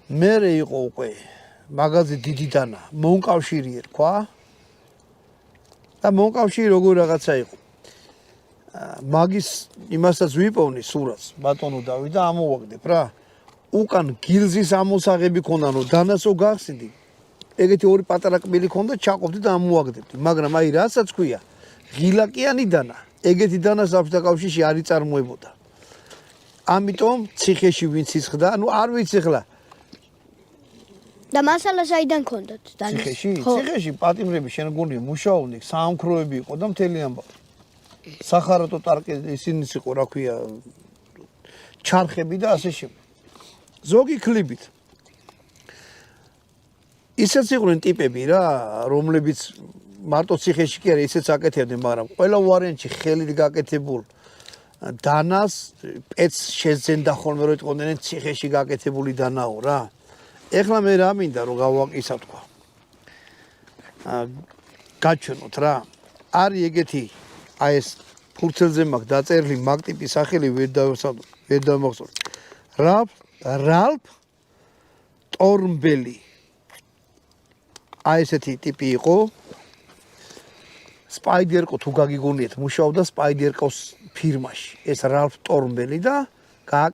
მერე იყო უკვე მაგაზე დიდი დანა მონკავშირი ერქვა და მონკავშირი როგორ რაღაცა იყო მაგის იმასაც ვიპოვნი სურათს ბატონო დავით და ამოვაგდებ რა უკან გილზის ამოსაღები ქონდა რომ დანასო გახსნიდი ეგეთი ორი პატარა კბილი ქონდა ჩაყოფდი და ამოვაგდებდი მაგრამ აი რასაც ქვია ღილაკიანი დანა ეგეთი დანა საბჭოთა კავშირში არ იწარმოებოდა ამიტომ ციხეში ვინც ისხდა ანუ არ ვიცი ხლა და მასალა საიდან ქონდათ ციხეში პატიმრები შენ გონია მუშაობდნენ საამქროები იყო და მთელი ამბავი სახარატო ტარკი ისინიც იყო რა ქვია ჩარხები და ასე შემდეგ ზოგი ქლიბით ისეც იყვნენ ტიპები რა რომლებიც მარტო ციხეში კი არა ისეც აკეთებდნენ მაგრამ ყველა ვარიანტში ხელით გაკეთებულ დანას პეც შეძენდა ხოლმე რომ იტყოდნენ ციხეში გაკეთებული დანაო რა ეხლა მე რა მინდა რომ გავაკისა თქვა გაჩვენოთ რა არის ეგეთი აი ეს ფურცელზე მაქვს დაწერილი მაგ ტიპის სახელი ვერ დავმახსოვს რალფ ტორნბელი აი ესეთი ტიპი იყო სპაიდერკო თუ გაგიგონიეთ მუშაობდა სპაიდერკოს ფირმაში ეს რალფ ტორნბელი და